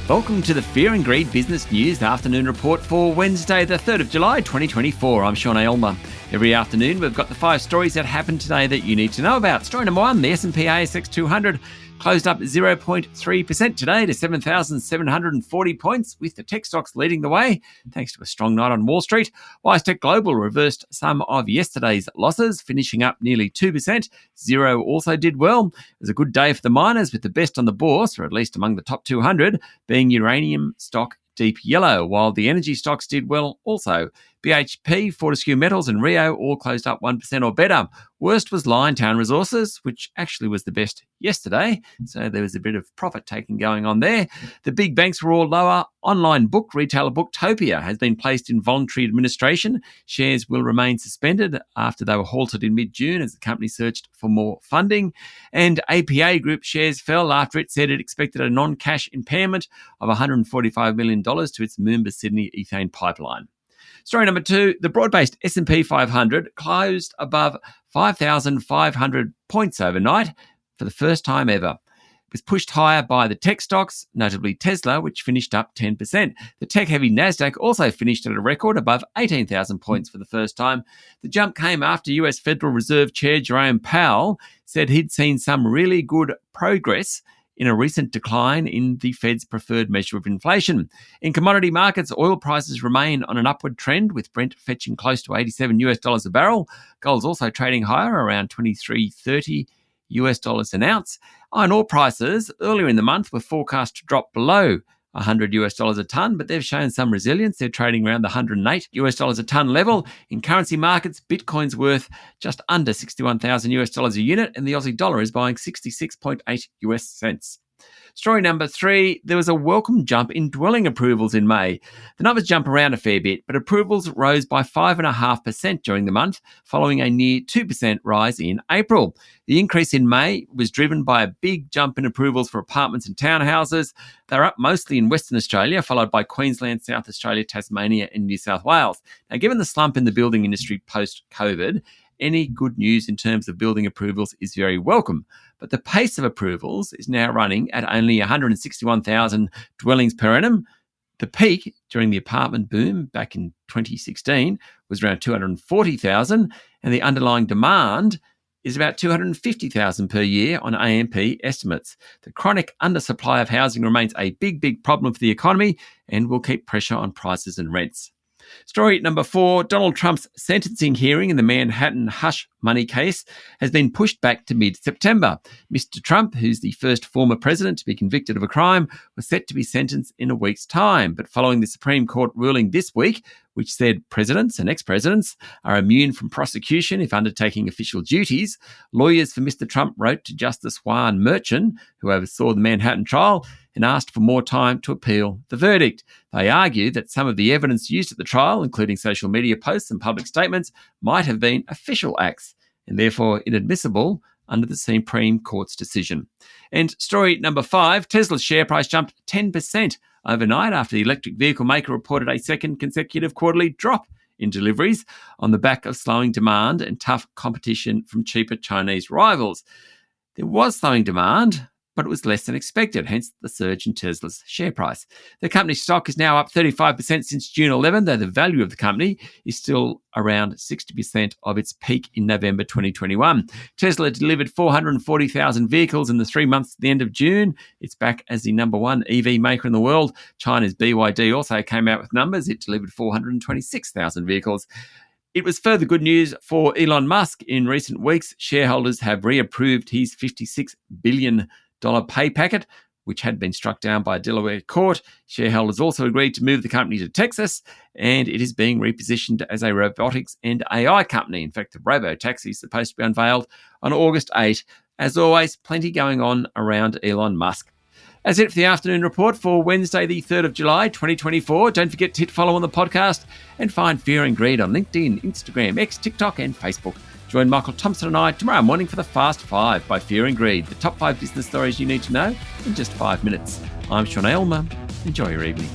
Welcome to the Fear and Greed Business News Afternoon Report for Wednesday, the 3rd of July, 2024. I'm Sean Aylmer. Every afternoon, we've got the 5 stories that happened today that you need to know about. Story number 1, the S&P ASX 200 closed up 0.3% today to 7,740 points, with the tech stocks leading the way, thanks to a strong night on Wall Street. WiseTech Global reversed some of yesterday's losses, finishing up nearly 2%. Xero also did well. It was a good day for the miners, with the best on the bourse, or at least among the top 200, being uranium stock Deep Yellow, while the energy stocks did well also. BHP, Fortescue Metals and Rio all closed up 1% or better. Worst was Liontown Resources, which actually was the best yesterday, so there was a bit of profit taking going on there. The big banks were all lower. Online book retailer Booktopia has been placed in voluntary administration. Shares will remain suspended after they were halted in mid-June as the company searched for more funding. And APA Group shares fell after it said it expected a non-cash impairment of $145 million to its Moomba Sydney ethane pipeline. Story number 2, the broad-based S&P 500 closed above 5,500 points overnight for the first time ever. It was pushed higher by the tech stocks, notably Tesla, which finished up 10%. The tech-heavy Nasdaq also finished at a record above 18,000 points for the first time. The jump came after US Federal Reserve Chair Jerome Powell said he'd seen some really good progress in a recent decline in the Fed's preferred measure of inflation. In commodity markets, oil prices remain on an upward trend, with Brent fetching close to $87 a barrel. Gold's also trading higher, around $23.30 an ounce. Iron ore prices earlier in the month were forecast to drop below $100 a tonne, but they've shown some resilience. They're trading around the $108 a tonne level. In currency markets, Bitcoin's worth just under $61,000 a unit, and the Aussie dollar is buying 66.8 US cents. Story number 3, there was a welcome jump in dwelling approvals in May. The numbers jump around a fair bit, but approvals rose by 5.5% during the month, following a near 2% rise in April. The increase in May was driven by a big jump in approvals for apartments and townhouses. They're up mostly in Western Australia, followed by Queensland, South Australia, Tasmania and New South Wales. Now, given the slump in the building industry post-COVID, any good news in terms of building approvals is very welcome. But the pace of approvals is now running at only 161,000 dwellings per annum. The peak during the apartment boom back in 2016 was around 240,000, and the underlying demand is about 250,000 per year on AMP estimates. The chronic undersupply of housing remains a big problem for the economy and will keep pressure on prices and rents. Story number 4, Donald Trump's sentencing hearing in the Manhattan hush money case has been pushed back to mid-September. Mr. Trump, who's the first former president to be convicted of a crime, was set to be sentenced in a week's time. But following the Supreme Court ruling this week, which said presidents and ex-presidents are immune from prosecution if undertaking official duties, lawyers for Mr. Trump wrote to Justice Juan Merchan, who oversaw the Manhattan trial, and asked for more time to appeal the verdict. They argued that some of the evidence used at the trial, including social media posts and public statements, might have been official acts and therefore inadmissible under the Supreme Court's decision. And story number 5, Tesla's share price jumped 10% overnight after the electric vehicle maker reported a second consecutive quarterly drop in deliveries on the back of slowing demand and tough competition from cheaper Chinese rivals. There was slowing demand, but it was less than expected, hence the surge in Tesla's share price. The company's stock is now up 35% since June 11, though the value of the company is still around 60% of its peak in November 2021. Tesla delivered 440,000 vehicles in the 3 months to the end of June. It's back as the number 1 EV maker in the world. China's BYD also came out with numbers. It delivered 426,000 vehicles. It was further good news for Elon Musk. In recent weeks, shareholders have reapproved his $56 billion pay packet, which had been struck down by a Delaware court. Shareholders also agreed to move the company to Texas, and it is being repositioned as a robotics and AI company. In fact, the robo-taxi is supposed to be unveiled on August 8. As always, plenty going on around Elon Musk. That's it for the afternoon report for Wednesday, the 3rd of July, 2024. Don't forget to hit follow on the podcast and find Fear and Greed on LinkedIn, Instagram, X, TikTok and Facebook. Join Michael Thompson and I tomorrow morning for the Fast 5 by Fear and Greed, the top 5 business stories you need to know in just 5 minutes. I'm Sean Aylmer. Enjoy your evening.